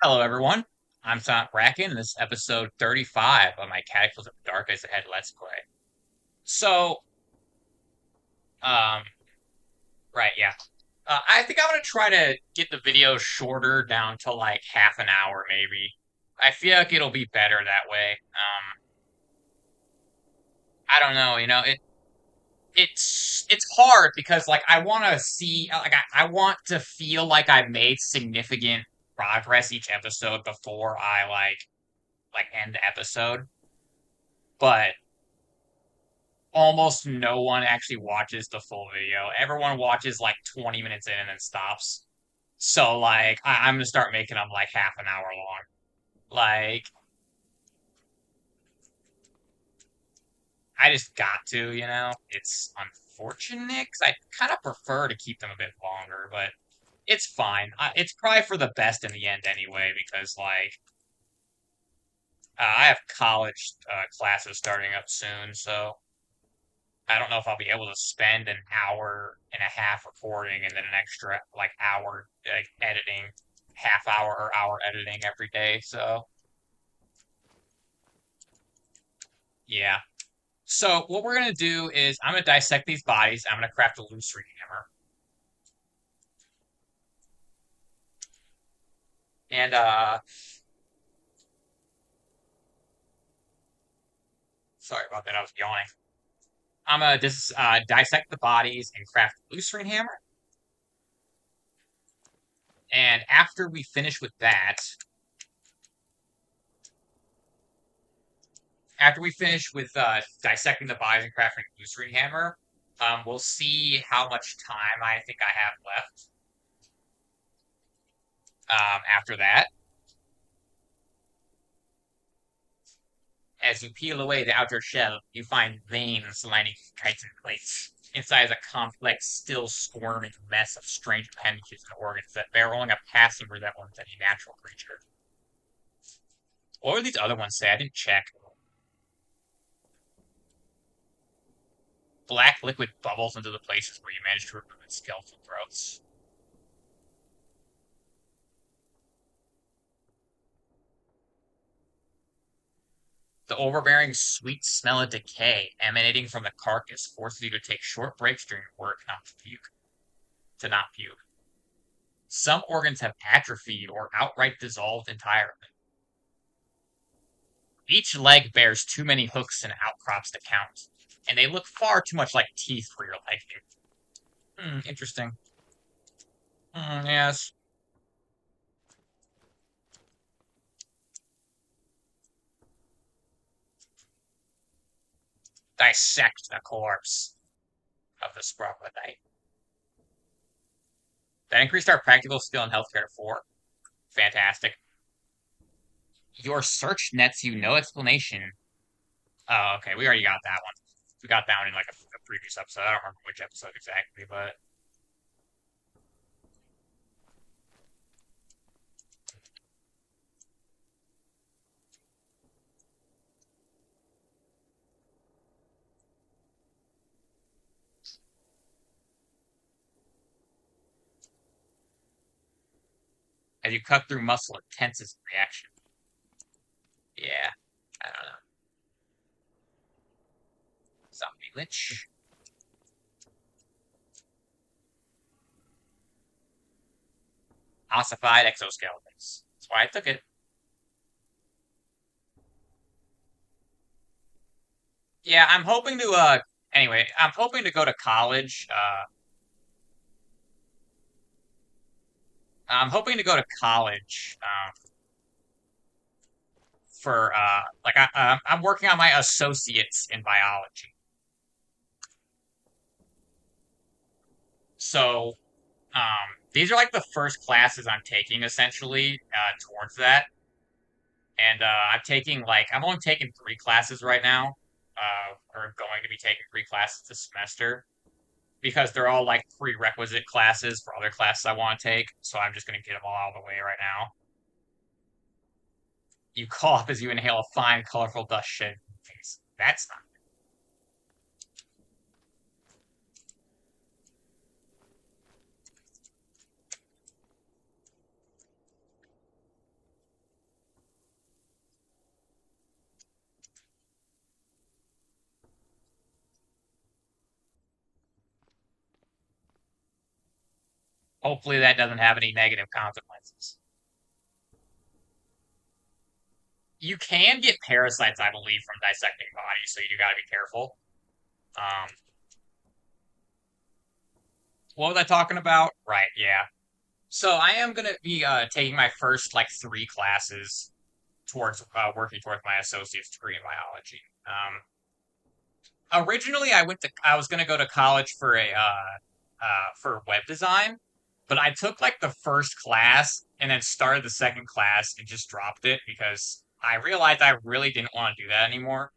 Hello, everyone. I'm Silentbracken, and this is episode 35 of my Cataclysm Dark Days Ahead Let's Play. So, um, right, yeah. I think I'm gonna try to get the video shorter down to like half an hour, maybe. I feel like it'll be better that way. I don't know, it's hard because like I want to see, like I want to feel like I've made significant progress each episode before I like end the episode, but almost no one actually watches the full video. Everyone watches like 20 minutes in and then stops. So like I'm gonna start making them like half an hour long. Like I just got to. It's unfortunate because I kind of prefer to keep them a bit longer, but it's fine. It's probably for the best in the end anyway because like I have college classes starting up soon, so I don't know if I'll be able to spend an hour and a half recording and then an extra like hour like editing, half hour or hour editing every day. So yeah. So what we're gonna do is I'm gonna dissect these bodies. I'm gonna craft a Lucerne Hammer. And sorry about that, I was yawning. I'm gonna just dissect the bodies and craft a Lucerne Hammer. And after we finish with that, after we finish with dissecting the bodies and crafting the Lucerne Hammer, we'll see how much time I think I have left. After that, as you peel away the outer shell, you find veins lining chitin plates. Inside is a complex, still squirming mess of strange appendages and organs that bear only a passing resemblance to any natural creature. What were these other ones say? I didn't check. Black liquid bubbles into the places where you managed to remove its skeletal growths. The overbearing sweet smell of decay emanating from the carcass forces you to take short breaks during work to not puke. Some organs have atrophied or outright dissolved entirely. Each leg bears too many hooks and outcrops to count, and they look far too much like teeth for your liking. Interesting. Yes. Dissect the corpse of the Sproglodyte. That increased our practical skill in healthcare to 4. Fantastic. Your search nets you no explanation. Oh, okay. We already got that one. We got that one in like a previous episode. I don't remember which episode exactly, but as you cut through muscle, it tenses in reaction. Yeah, I don't know. Zombie Lich. Ossified exoskeletons. That's why I took it. Yeah, I'm hoping to anyway, I'm hoping to go to college. I'm hoping to go to college for like I'm working on my associates in biology. So these are like the first classes I'm taking essentially towards that. And I'm only taking 3 classes right now, or going to be taking 3 classes this semester because they're all like prerequisite classes for other classes I want to take. So I'm just going to get them all out of the way right now. You cough as you inhale a fine, colorful dust shed from your face. That's not. Hopefully that doesn't have any negative consequences. You can get parasites, I believe, from dissecting bodies, so you gotta be careful. Um, what was I talking about? Right, yeah. So I am gonna be taking my first like three classes towards working towards my associate's degree in biology. Originally, I was gonna go to college for a for web design, but I took like the first class and then started the second class and just dropped it because I realized I really didn't want to do that anymore.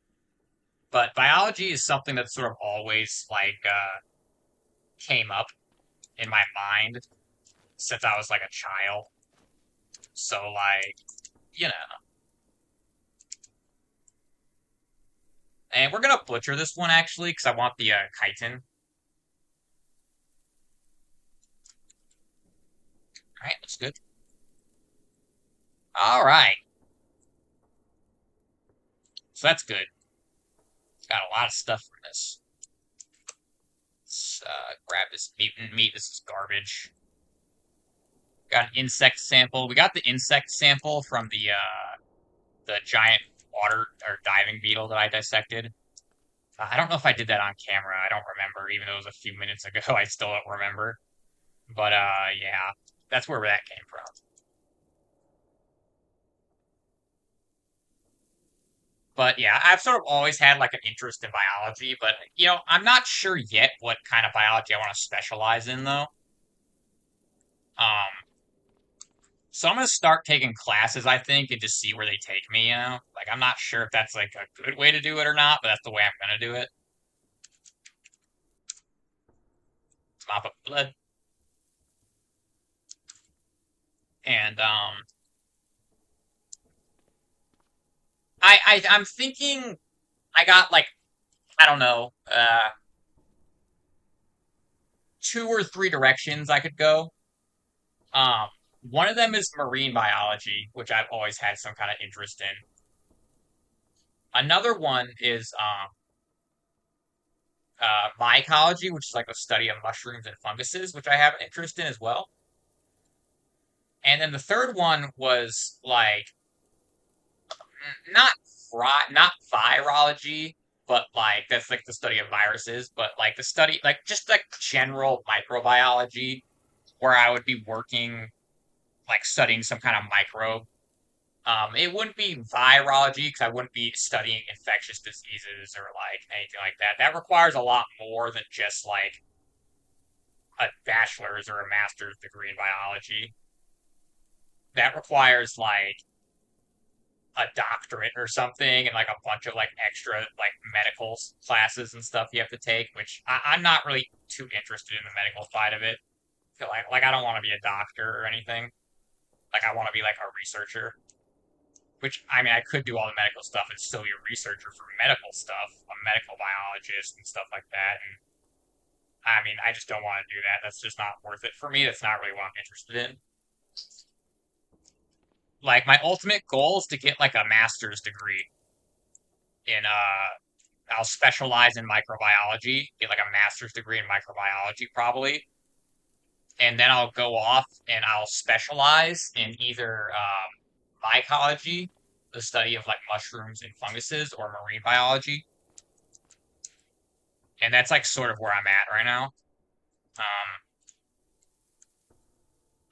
But biology is something that sort of always like came up in my mind since I was like a child. So like, you know, and we're gonna butcher this one actually because I want the chitin. All right, that's good. All right, so that's good. Got a lot of stuff from this. Let's grab this mutant meat. This is garbage. Got an insect sample. We got the insect sample from the giant water or diving beetle that I dissected. I don't know if I did that on camera. I don't remember, even though it was a few minutes ago. I still don't remember. But yeah, that's where that came from. But yeah, I've sort of always had like an interest in biology, but I'm not sure yet what kind of biology I want to specialize in though. Um, so I'm gonna start taking classes, I think, and just see where they take me. Like I'm not sure if that's like a good way to do it or not, but that's the way I'm gonna do it. Mop up blood, and I'm thinking I got like I don't know, two or three directions I could go. Um, one of them is marine biology, which I've always had some kind of interest in. Another one is mycology, which is like the study of mushrooms and funguses, which I have an interest in as well. And then the third one was like not not virology, but like that's like the study of viruses, but like the study like just like general microbiology, where I would be working like studying some kind of microbe. It wouldn't be virology because I wouldn't be studying infectious diseases or like anything like that. That requires a lot more than just like a bachelor's or a master's degree in biology. That requires like a doctorate or something and like a bunch of like extra like medical classes and stuff you have to take, which I'm not really too interested in the medical side of it. I feel like I don't want to be a doctor or anything. Like I want to be like a researcher. Which I mean, I could do all the medical stuff and still be a researcher for medical stuff, a medical biologist and stuff like that. And I mean, I just don't want to do that. That's just not worth it for me. That's not really what I'm interested in. Like my ultimate goal is to get like a master's degree in I'll specialize in microbiology, get like a master's degree in microbiology probably, and then I'll go off and I'll specialize in either mycology, the study of like mushrooms and funguses, or marine biology, and that's like sort of where I'm at right now. Um,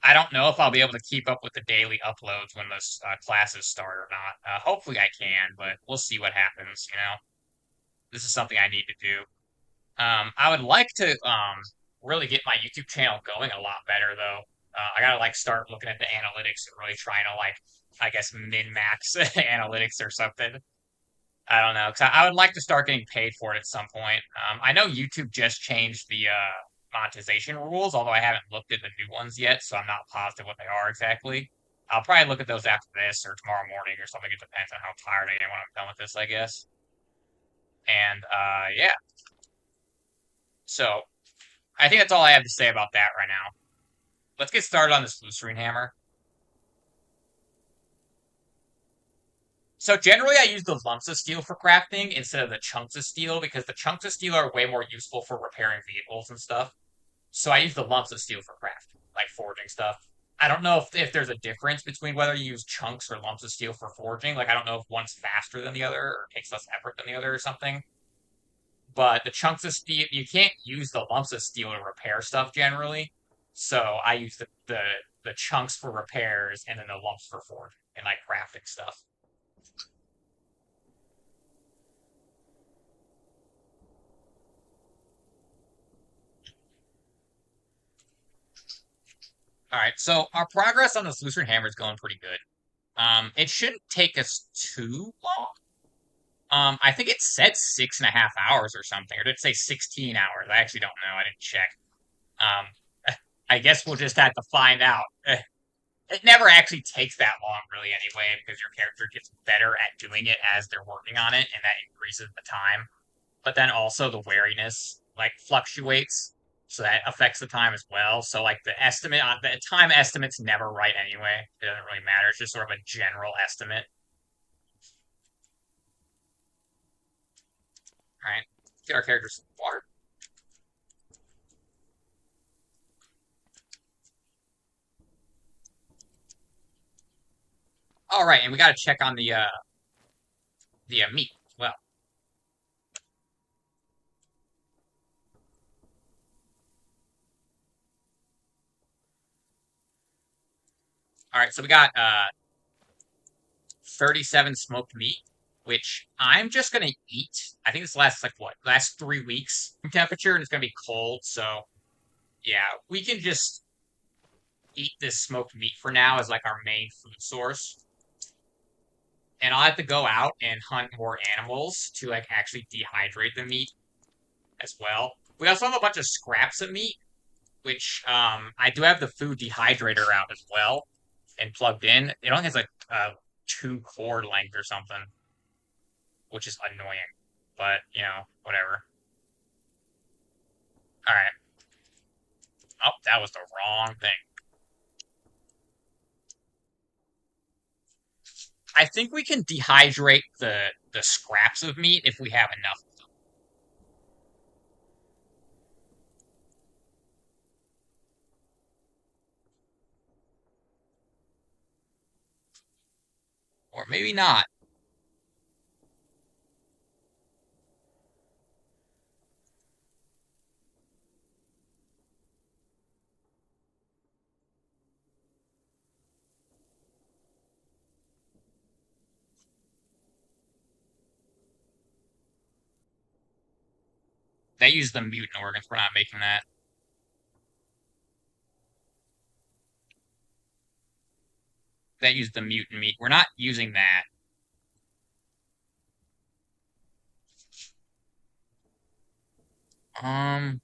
I don't know if I'll be able to keep up with the daily uploads when those classes start or not. Hopefully I can, but we'll see what happens. This is something I need to do. I would like to really get my YouTube channel going a lot better though. I gotta like start looking at the analytics and really trying to like I guess min max analytics or something. I don't know because I would like to start getting paid for it at some point. I know YouTube just changed the monetization rules, although I haven't looked at the new ones yet, so I'm not positive what they are exactly. I'll probably look at those after this or tomorrow morning or something. It depends on how tired I am when I'm done with this, I guess. And yeah, so I think that's all I have to say about that right now. Let's get started on this Lucerne Hammer. So generally, I use the lumps of steel for crafting instead of the chunks of steel because the chunks of steel are way more useful for repairing vehicles and stuff. So I use the lumps of steel for craft. like forging stuff. I don't know if there's a difference between whether you use chunks or lumps of steel for forging. Like I don't know if one's faster than the other or takes less effort than the other or something. But the chunks of steel, you can't use the lumps of steel to repair stuff generally. So I use the chunks for repairs and then the lumps for forging and like crafting stuff. All right, so our progress on this Lucerne Hammer is going pretty good. It shouldn't take us too long. I think it said 6.5 hours or something, or did it say 16 hours? I actually don't know. I didn't check. Um, I guess we'll just have to find out. It never actually takes that long, really, anyway, because your character gets better at doing it as they're working on it, and that increases the time. But then also the wariness like fluctuates, so that affects the time as well. So like the time estimate's never right anyway. It doesn't really matter. It's just sort of a general estimate. All right, get our characters some water. All right, and we got to check on the meat as well. All right, so we got 37 smoked meat, which I'm just gonna eat. I think this lasts like what? Last 3 weeks from temperature, and it's gonna be cold. So yeah, we can just eat this smoked meat for now as like our main food source. And I'll have to go out and hunt more animals to like actually dehydrate the meat as well. We also have a bunch of scraps of meat, which I do have the food dehydrator out as well and plugged in. It only has like 2 cord length or something, which is annoying. But whatever. All right. Oh, that was the wrong thing. I think we can dehydrate the scraps of meat if we have enough. Or maybe not. They use the mutant organs. We're not making that. They use the mutant meat. We're not using that. Um,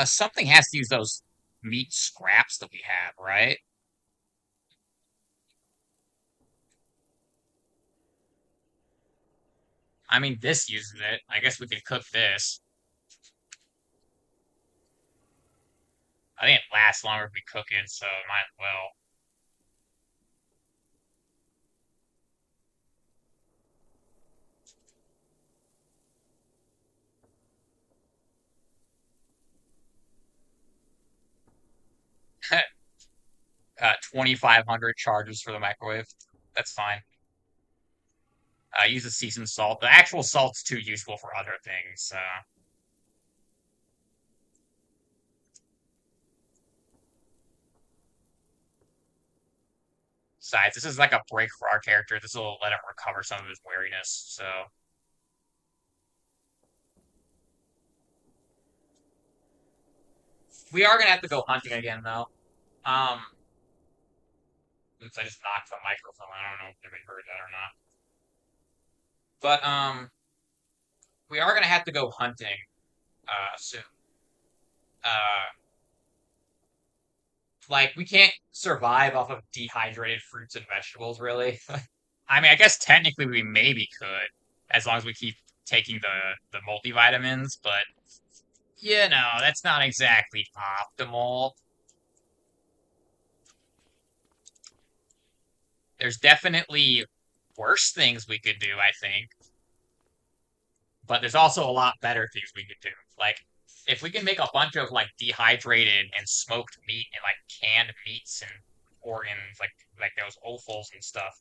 something has to use those meat scraps that we have, right? I mean, this uses it. I guess we could cook this. I think it lasts longer if we cook it, so might as well. Uh, 2,500 charges for the microwave. That's fine. Use the seasoned salt. The actual salt's too useful for other things. Besides, this is like a break for our character. This will let him recover some of his wariness. So we are gonna have to go hunting again, though. Um, oops, I just knocked the microphone. I don't know if anybody heard that or not. But we are gonna have to go hunting soon. Uh, like we can't survive off of dehydrated fruits and vegetables, really. I mean, I guess technically we maybe could, as long as we keep taking the multivitamins, but that's not exactly optimal. There's definitely worse things we could do, I think, but there's also a lot better things we could do. Like if we can make a bunch of like dehydrated and smoked meat and like canned meats and organs, like those offals and stuff,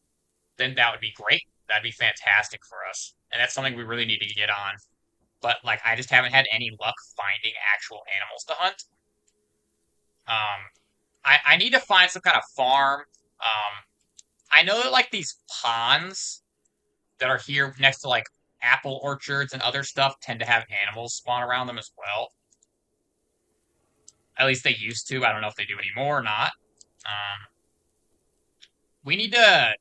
then that would be great. That'd be fantastic for us, and that's something we really need to get on. But like, I just haven't had any luck finding actual animals to hunt. I need to find some kind of farm. I know that like these ponds that are here next to like apple orchards and other stuff tend to have animals spawn around them as well. At least they used to. I don't know if they do anymore or not. Um, we need to.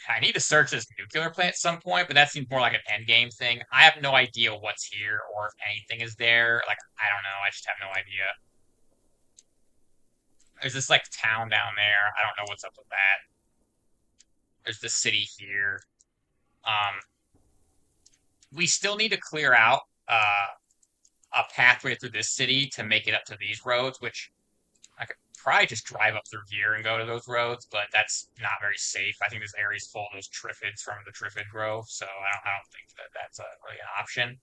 I need to search this nuclear plant at some point, but that seems more like an end game thing. I have no idea what's here or if anything is there. Like I don't know. I just have no idea. There's this like town down there. I don't know what's up with that. There's the city here. Um, we still need to clear out a pathway through this city to make it up to these roads, which I could probably just drive up through here and go to those roads, but that's not very safe. I think this area is full of those triffids from the Triffid Grove, so I don't think that that's really an option.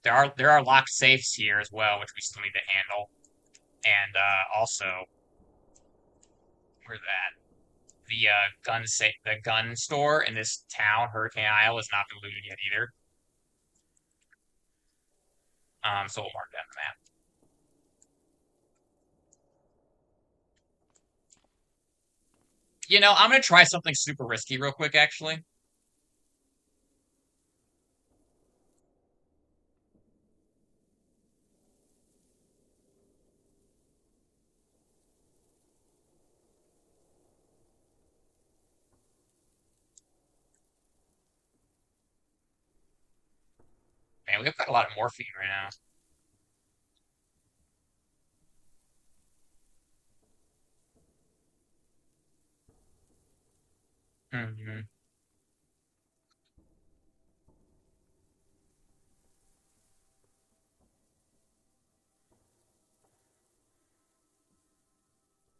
There are locked safes here as well, which we still need to handle, and also where's that? The gun store in this town, Hurricane Isle, has not been looted yet either. So we'll mark that on the map. I'm gonna try something super risky real quick, actually. Man, we've got a lot of morphine right now. Hmm.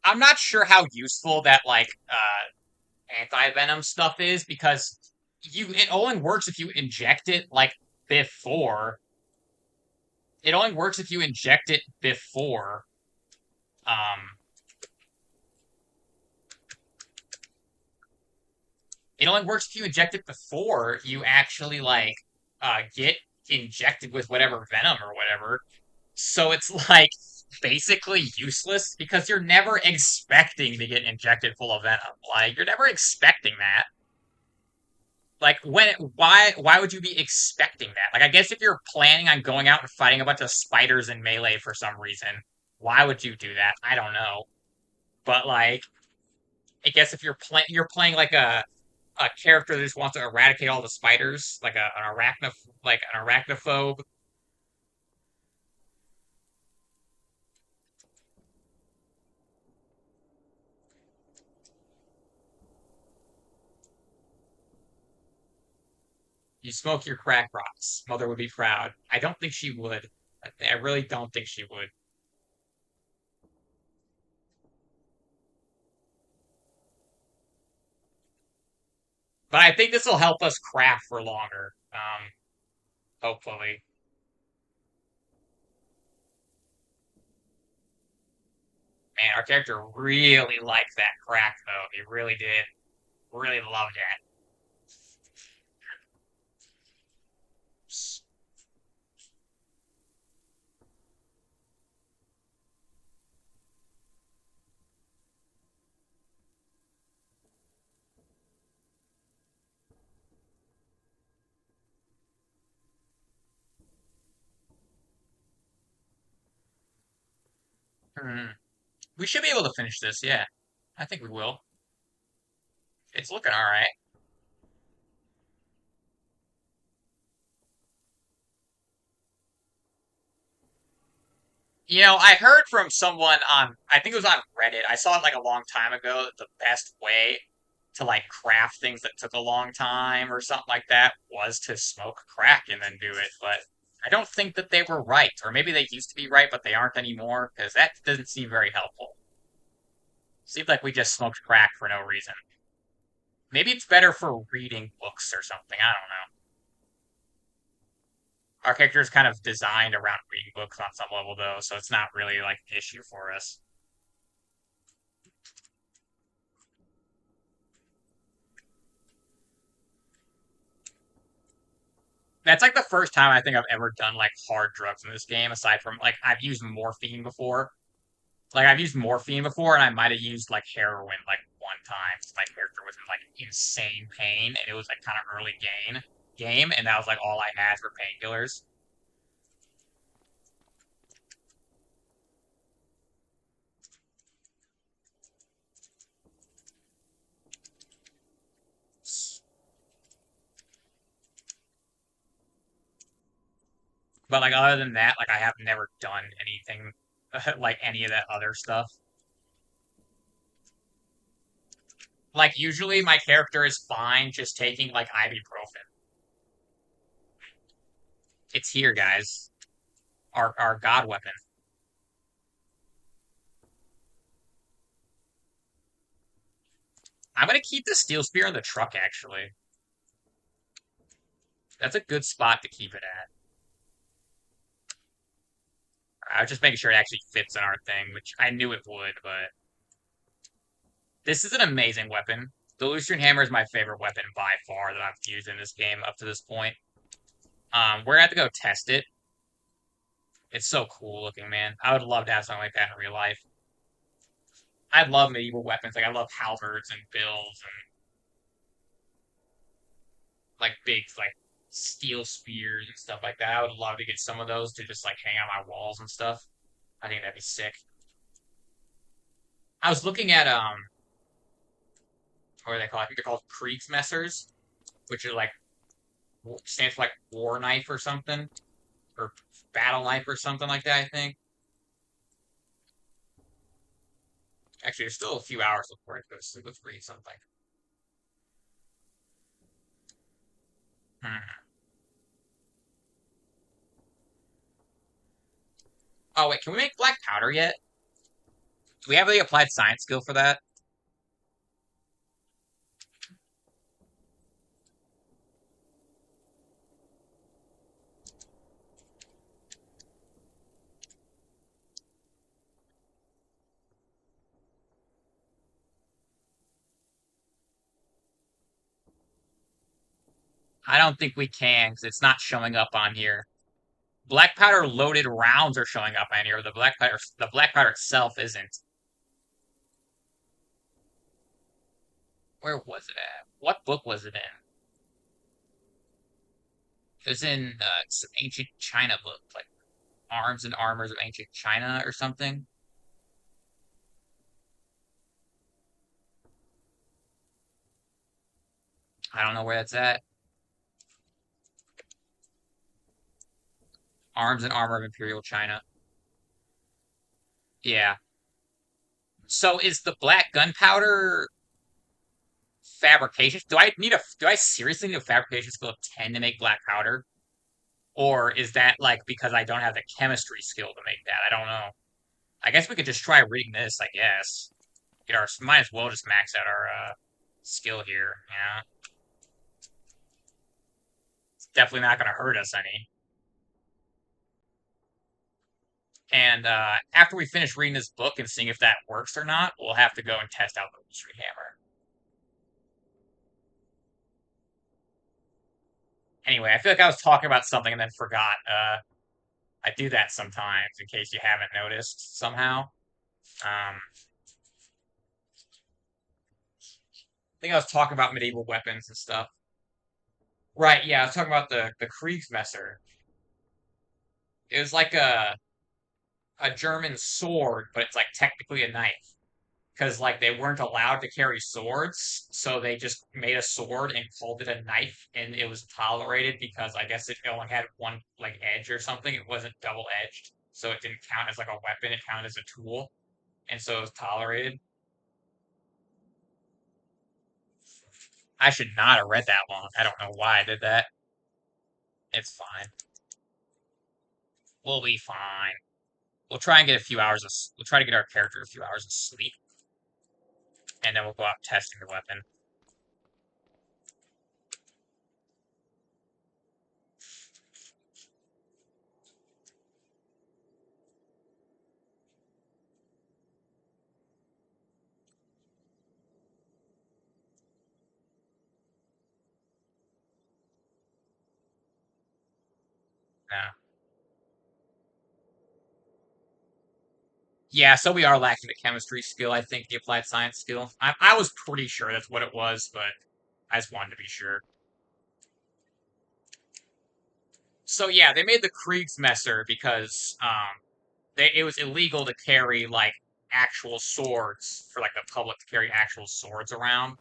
I'm not sure how useful that like anti-venom stuff is because it only works if you inject it like before. It only works if you inject it before um it only works if you inject it before you actually like get injected with whatever venom or whatever. So it's like basically useless because you're never expecting to get injected full of venom. Like you're never expecting that. Like why would you be expecting that? Like I guess if you're planning on going out and fighting a bunch of spiders in melee for some reason, why would you do that? I don't know. But like I guess if you're playing like a character that just wants to eradicate all the spiders, like an arachnophobe. You smoke your crack rocks. Mother would be proud. I don't think she would. I really don't think she would. But I think this will help us craft for longer. Hopefully. Man, our character really liked that crack though. He really did. Really loved it. Hmm. We should be able to finish this, yeah. I think we will. It's looking all right. I heard from someone I think it was on Reddit. I saw it like a long time ago that the best way to like craft things that took a long time or something like that was to smoke crack and then do it. But I don't think that they were right. Or maybe they used to be right, but they aren't anymore because that doesn't seem very helpful. Seems like we just smoked crack for no reason. Maybe it's better for reading books or something. I don't know. Our character is kind of designed around reading books on some level, though, so it's not really like an issue for us. That's like the first time I think I've ever done like hard drugs in this game, aside from like I've used morphine before. Like I've used morphine before, and I might have used like heroin like one time. My character was in like insane pain, and it was like kind of early game, and that was like all I had for painkillers. But like other than that, like I have never done anything like any of that other stuff. Like usually my character is fine just taking like ibuprofen. It's here, guys. Our god weapon. I'm gonna keep the steel spear in the truck actually. That's a good spot to keep it at. I was just making sure it actually fits in our thing, which I knew it would, but this is an amazing weapon. The Lucerne Hammer is my favorite weapon by far that I've used in this game up to this point. We're gonna have to go test it. It's so cool looking, man. I would love to have something like that in real life. I love medieval weapons. Like I love halberds and bills and like big like steel spears and stuff like that. I would love to get some of those to just like hang on my walls and stuff. I think that'd be sick. I was looking at what are they called? I think they're called Kriegsmessers, which are like stands for like war knife or something, or battle knife or something like that. I think. Actually, there's still a few hours before it goes. So let's read something. Hmm. Oh wait, can we make black powder yet? Do we have the applied science skill for that? I don't think we can because it's not showing up on here. Black powder loaded rounds are showing up on here. The black powder itself isn't. Where was it at? What book was it in? It was in some ancient China book, like Arms and Armors of Ancient China or something. I don't know where that's at. Arms and Armor of Imperial China. Yeah. So is the black gunpowder fabrication? Do I seriously need a fabrication skill of 10 to make black powder? Or is that like because I don't have the chemistry skill to make that? I don't know. I guess we could just try reading this, I guess. Might as well just max out our skill here. Yeah. It's definitely not gonna hurt us any. And after we finish reading this book and seeing if that works or not, we'll have to go and test out the Lucerne Hammer. Anyway, I feel like I was talking about something and then forgot. I do that sometimes, in case you haven't noticed somehow. I think I was talking about medieval weapons and stuff. Right, yeah, I was talking about the Kriegsmesser. It was like a German sword, but it's like technically a knife. Because like they weren't allowed to carry swords, so they just made a sword and called it a knife, and it was tolerated because I guess it only had one like edge or something. It wasn't double edged, so it didn't count as like a weapon. It counted as a tool, and so it was tolerated. I should not have read that long. I don't know why I did that. It's fine. We'll be fine. We'll try and get a few hours of. We'll try to get our character a few hours of sleep. and then we'll go out testing the weapon. Yeah. Yeah, so we are lacking the chemistry skill, I think, the applied science skill. I was pretty sure that's what it was, but I just wanted to be sure. So yeah, they made the Kriegsmesser because it was illegal to carry like actual swords for like the public to carry actual swords around.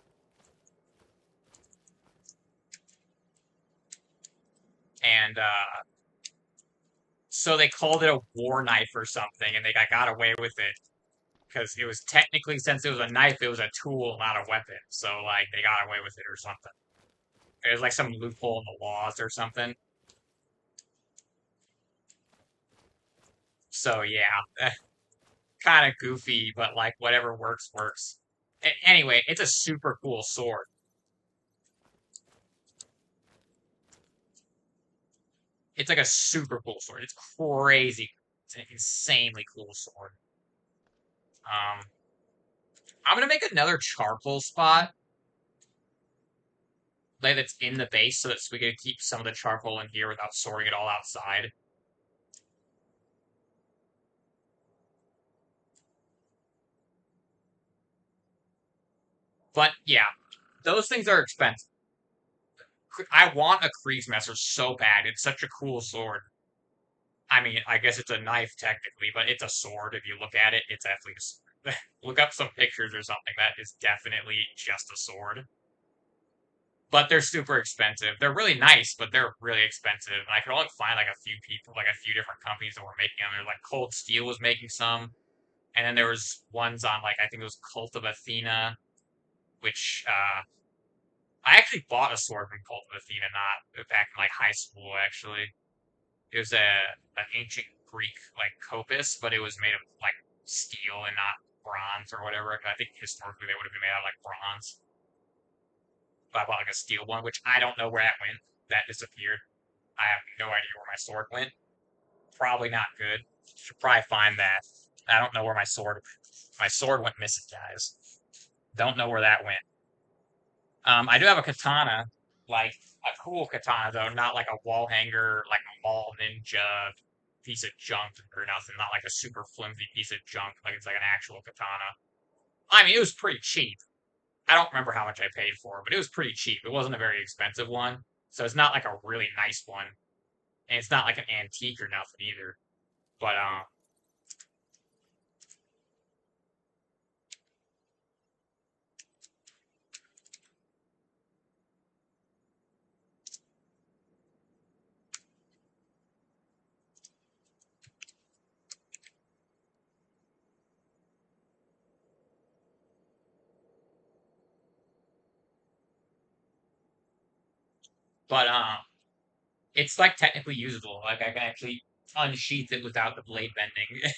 And so they called it a war knife or something, and they got away with it because it was technically, since it was a knife, it was a tool, not a weapon. So like they got away with it or something. It was like some loophole in the laws or something. So yeah, kind of goofy, but like whatever works works. Anyway, it's a super cool sword. It's like a super cool sword. It's crazy. It's an insanely cool sword. Um, I'm gonna make another charcoal spot like that's in the base so that we can keep some of the charcoal in here without storing it all outside. But yeah, those things are expensive. I want a Kriegsmesser so bad. It's such a cool sword. I mean, I guess it's a knife technically, but it's a sword. If you look at it, it's actually look up some pictures or something. That is definitely just a sword. But they're super expensive. They're really nice, but they're really expensive. And I could only find like a few people, like a few different companies that were making them. There's like Cold Steel was making some, and then there was ones on like I think it was Cult of Athena, which I actually bought a sword from Cult of Athena not back in like high school actually. It was an ancient Greek like copis, but it was made of like steel and not bronze or whatever. I think historically they would have been made out of like bronze. But I bought like a steel one, which I don't know where that went. That disappeared. I have no idea where my sword went. Probably not good. Should probably find that. I don't know where my sword went missing, guys. Don't know where that went. I do have a katana, like a cool katana though, not like a wall hanger, like a mall ninja piece of junk or nothing. Not like a super flimsy piece of junk. Like it's like an actual katana. I mean, it was pretty cheap. I don't remember how much I paid for it, but it was pretty cheap. It wasn't a very expensive one, so it's not like a really nice one, and it's not like an antique or nothing either. But but it's like technically usable. Like I can actually unsheath it without the blade bending.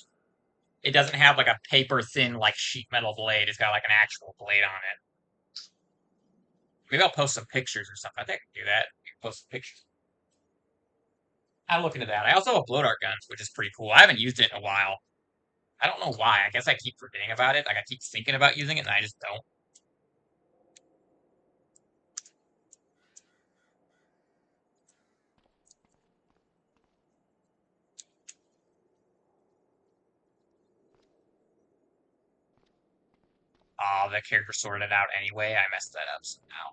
It doesn't have like a paper thin like sheet metal blade. It's got like an actual blade on it. Maybe I'll post some pictures or something. I think I can do that. Post some pictures. I'll look into that. I also have a blow dart gun, which is pretty cool. I haven't used it in a while. I don't know why. I guess I keep forgetting about it. Like I keep thinking about using it, and I just don't. Oh, the character sorted out anyway. I messed that up somehow.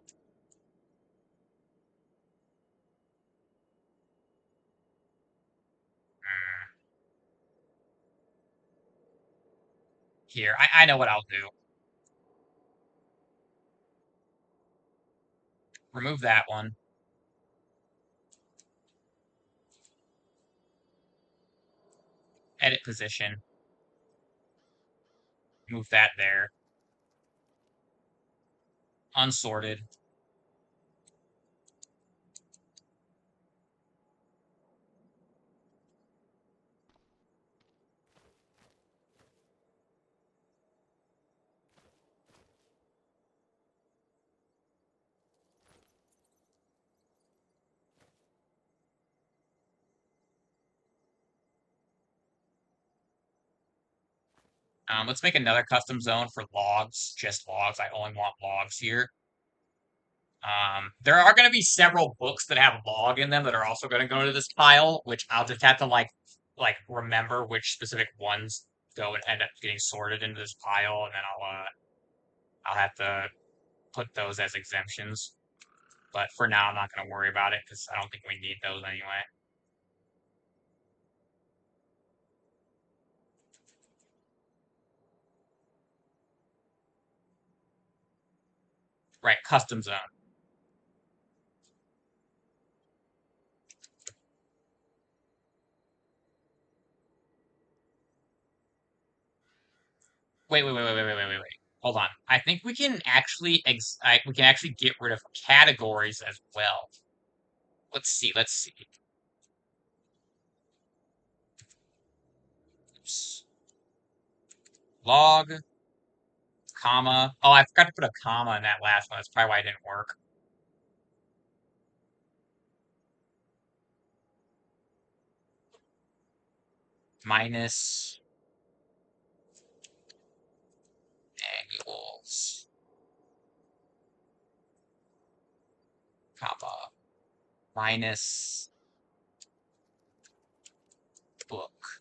Mm. Here, I know what I'll do. Remove that one. Edit position. Move that there. Unsorted. Let's make another custom zone for logs, just logs. I only want logs here. There are going to be several books that have log in them that are also going to go to this pile, which I'll just have to like remember which specific ones go and end up getting sorted into this pile, and then I'll have to put those as exemptions. But for now, I'm not going to worry about it because I don't think we need those anyway. Right, custom zone. Wait. Hold on. I think we can actually we can actually get rid of categories as well. Let's see. Let's see. Oops. Log, comma. Oh, I forgot to put a comma in that last one. That's probably why it didn't work. Minus annuals, comma. Minus books.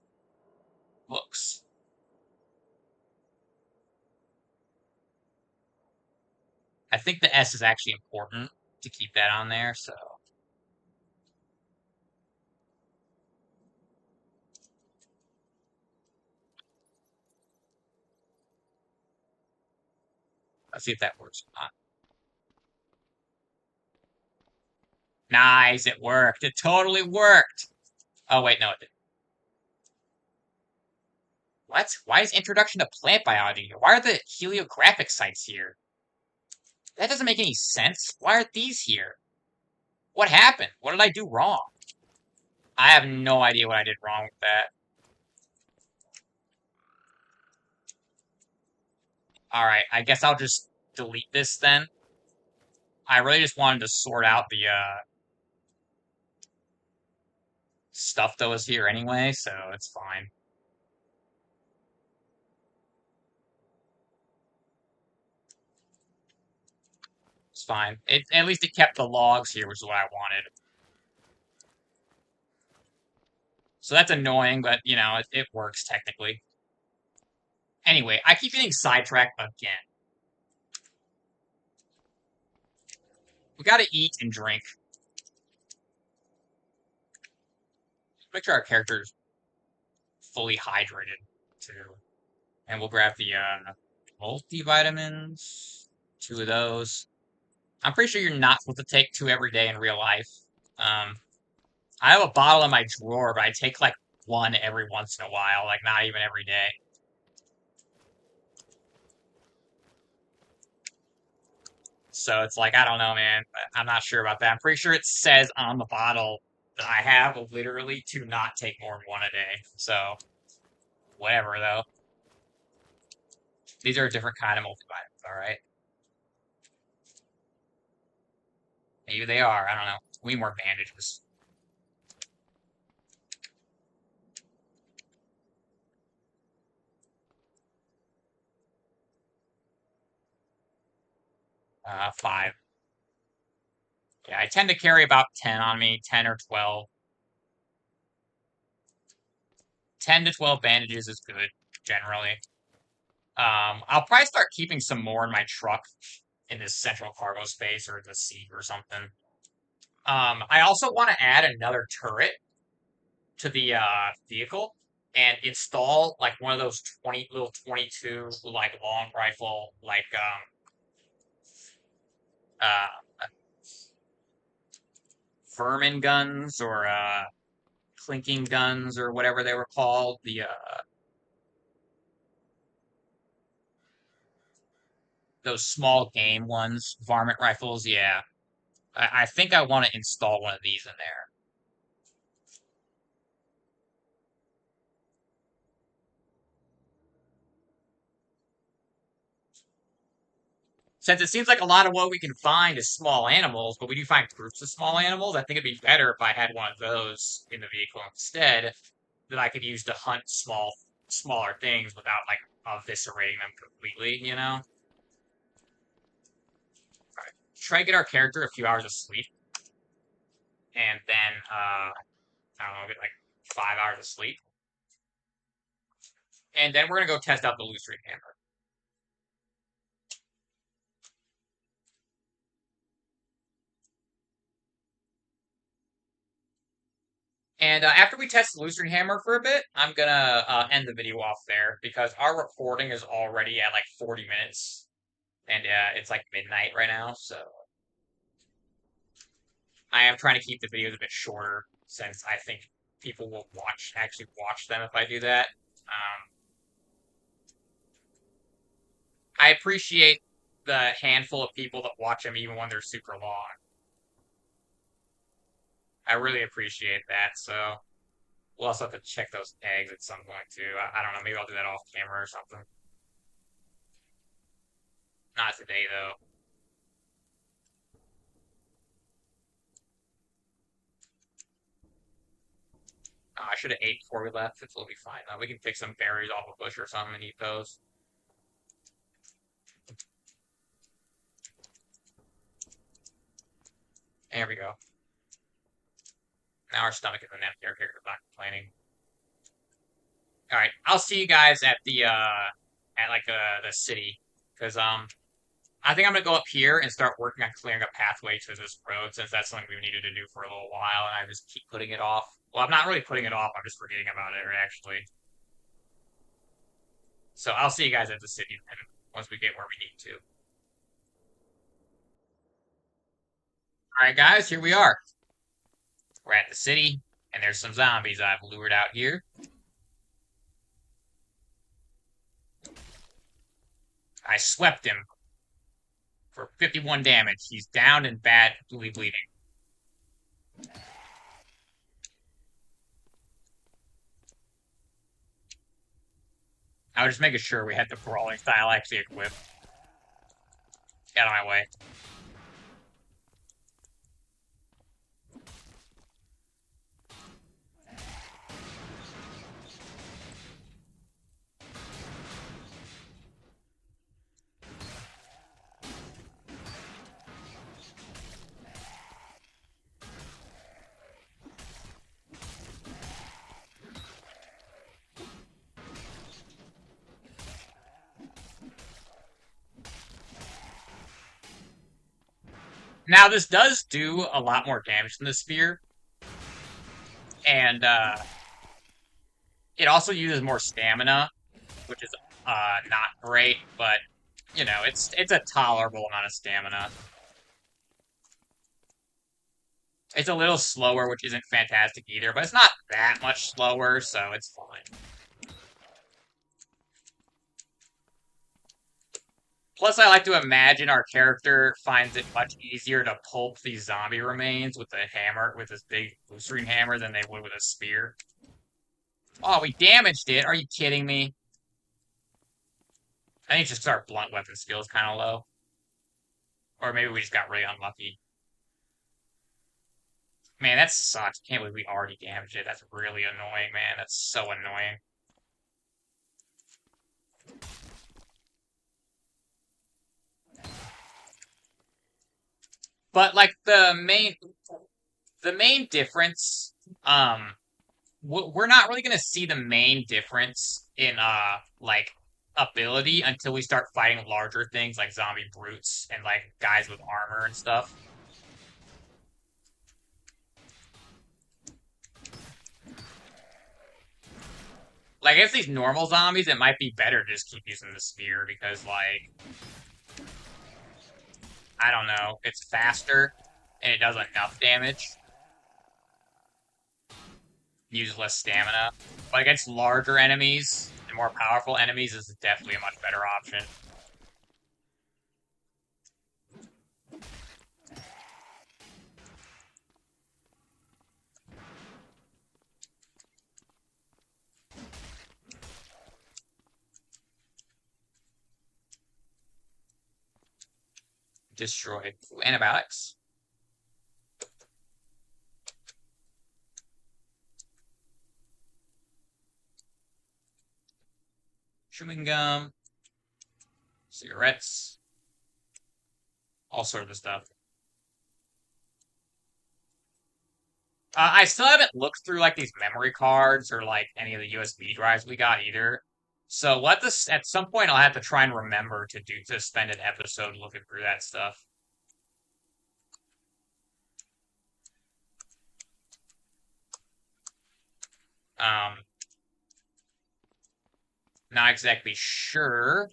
I think the S is actually important to keep that on there, so let's see if that works or not. Nice, it worked. It totally worked. Oh, wait, no, it didn't. What? Why is Introduction to Plant Biology here? Why are the heliographic sites here? That doesn't make any sense. Why are these here? What happened? What did I do wrong? I have no idea what I did wrong with that. Alright, I guess I'll just delete this then. I really just wanted to sort out the stuff that was here anyway, so it's fine. It's fine. At least it kept the logs here, which is what I wanted. So that's annoying, but, you know, it works technically. Anyway, I keep getting sidetracked again. We gotta eat and drink. Make sure our character's fully hydrated, too. And we'll grab the multivitamins. 2 of those. I'm pretty sure you're not supposed to take 2 every day in real life. I have a bottle in my drawer, but I take like 1 every once in a while, like not even every day. So it's like, I don't know, man. I'm not sure about that. I'm pretty sure it says on the bottle that I have literally to not take more than 1 a day. So, whatever, though. These are a different kind of multivitamins, alright? Maybe they are. I don't know. We need more bandages. Uh, 5. Yeah, I tend to carry about 10 on me, 10 or 12. 10 to 12 bandages is good, generally. I'll probably start keeping some more in my truck in this central cargo space or the seat or something. I also want to add another turret to the vehicle and install like one of those 22 like long rifle like uh vermin guns or clinking guns or whatever they were called. The those small game ones, varmint rifles. Yeah, I think I want to install one of these in there. Since it seems like a lot of what we can find is small animals, but we do find groups of small animals, I think it'd be better if I had one of those in the vehicle instead that I could use to hunt smaller things without like eviscerating them completely, you know? Alright. Try to get our character a few hours of sleep, and then, I don't know, get like 5 hours of sleep. And then we're gonna go test out the Lucerne Hammer. And after we test the Lucerne Hammer for a bit, I'm gonna end the video off there because our recording is already at like 40 minutes, and it's like midnight right now, so I am trying to keep the videos a bit shorter since I think people will actually watch them if I do that. I appreciate the handful of people that watch them even when they're super long. I really appreciate that, so we'll also have to check those tags at some point too. I don't know, maybe I'll do that off camera or something. Not today though. I should have ate before we left. It'll be fine though. We can pick some berries off a bush or something and eat those. There we go. Now our stomach is an empty. Our character's not complaining. All right, I'll see you guys at the city because I think I'm gonna go up here and start working on clearing a pathway to this road since that's something we've needed to do for a little while, and I just keep putting it off. Well, I'm not really putting it off. I'm just forgetting about it actually. So I'll see you guys at the city then once we get where we need to. All right, guys, here we are. We're at the city, and there's some zombies I've lured out here. I swept him for 51 damage. He's down and badly bleeding. I was just making sure we had the brawling style actually equipped. Get out of my way. Now, this does do a lot more damage than the spear, and it also uses more stamina, which is not great, but you know, it's a tolerable amount of stamina. It's a little slower, which isn't fantastic either, but it's not that much slower, so it's fine. Plus, I like to imagine our character finds it much easier to pulp these zombie remains with a hammer, with this big Lucerne hammer, than they would with a spear. Oh, we damaged it. Are you kidding me? I think just our blunt weapon skill is kind of low. Or maybe we just got really unlucky. Man, that sucks. Can't believe we already damaged it. That's really annoying, man. That's so annoying. But like the main difference, we're not really gonna see the main difference in like ability until we start fighting larger things like zombie brutes and like guys with armor and stuff. Like, if these normal zombies, it might be better to just keep using the spear because, like, I don't know, it's faster and it does enough damage. Uses less stamina. But against larger enemies and more powerful enemies, this is definitely a much better option. Destroyed. Ooh, antibiotics. chewing gum, cigarettes, all sorts of stuff. I still haven't looked through like these memory cards or like any of the USB drives we got either. So what this at some point I'll have to try and remember to spend an episode looking through that stuff. Um, Not exactly sure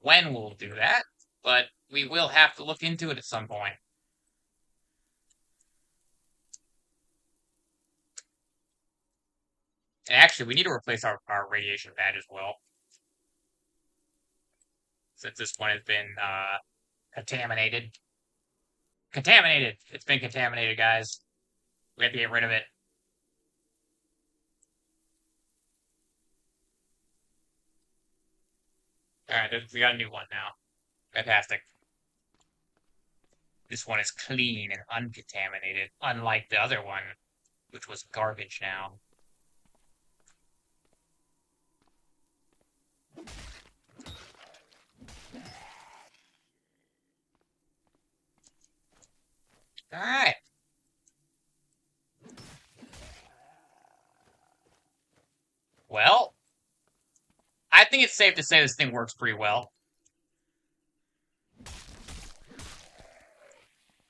when we'll do that, but we will have to look into it at some point. And actually, we need to replace our radiation badge as well, since this one has been contaminated. Contaminated! It's been contaminated, guys. We have to get rid of it. Alright, we got a new one now. Fantastic. This one is clean and uncontaminated, unlike the other one, which was garbage now. Alright. Well, I think it's safe to say this thing works pretty well.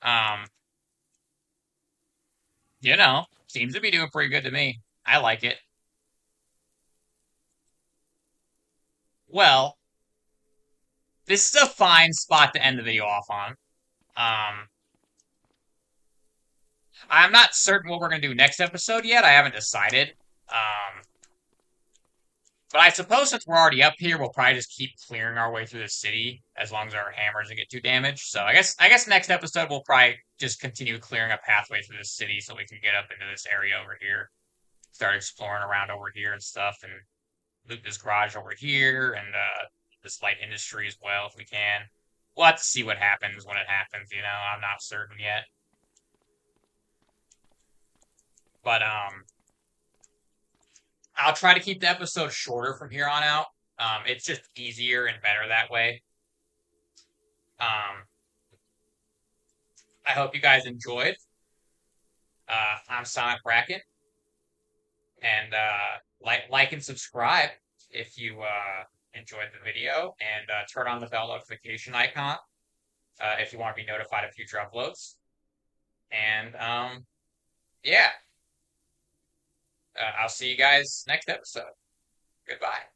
Um, seems to be doing pretty good to me. I like it. Well, this is a fine spot to end the video off on. Um, I'm not certain what we're gonna do next episode yet. I haven't decided. But I suppose since we're already up here, we'll probably just keep clearing our way through the city as long as our hammers don't get too damaged. So I guess next episode we'll probably just continue clearing a pathway through the city so we can get up into this area over here, start exploring around over here and stuff, and loot this garage over here and this light industry as well if we can. We'll have to see what happens when it happens. I'm not certain yet. But I'll try to keep the episode shorter from here on out. It's just easier and better that way. Um, I hope you guys enjoyed. I'm Silentbracken, and like and subscribe if you enjoyed the video, and turn on the bell notification icon if you want to be notified of future uploads. And yeah, I'll see you guys next episode. Goodbye.